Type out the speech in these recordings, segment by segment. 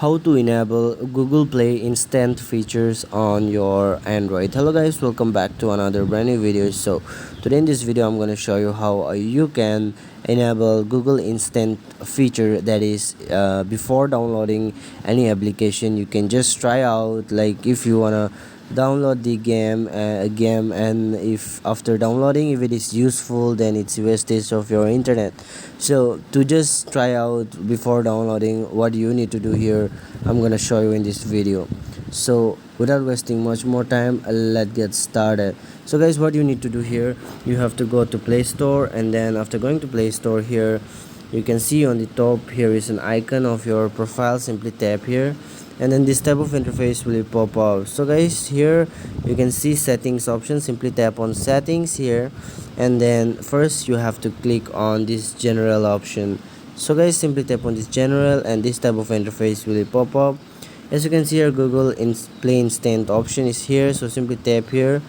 how to enable Google Play instant features on your Android. Hello guys, welcome back to another brand new video. So today in this video I'm going to show you how you can enable Google instant feature, that is before downloading any application you can just try out, like if you want to download the game, and if after downloading if it is useful then it's wastage of your internet. So to just try out before downloading, what you need to do here I'm gonna show you in this video. So without wasting much more time, let's get started. So guys, what you need to do here, you have to go to Play Store, and then after going to Play Store, here you can see on the top here is an icon of your profile. Simply tap here and then this type of interface will pop up. So guys, here you can see settings option. Simply tap on settings here, and then first you have to click on this general option. So guys, simply tap on this general and this type of interface will pop up. As you can see here, Google Play Instant option is here, so simply tap here.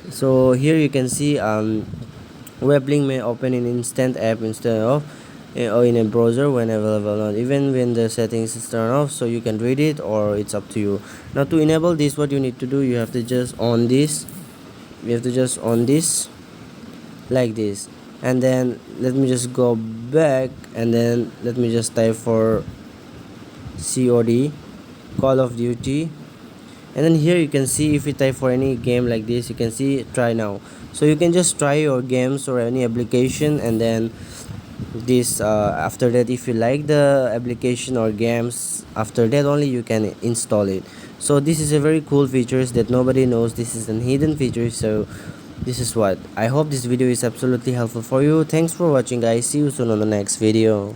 So here you can see WebLink may open an instant app instead of or in a browser when available, not even when the settings is turned off, so you can read it or it's up to you. Now to enable this, what you need to do, you have to just on this, like this, and then let me just go back, and then let me just type for COD, Call of Duty, and then here you can see if you type for any game like this, you can see try now. So you can just try your games or any application, and then this after that, if you like the application or games, after that only you can install it. So this is a very cool features that nobody knows. This is a hidden feature. So this is what I hope this video is absolutely helpful for you. Thanks for watching guys, see you soon on the next video.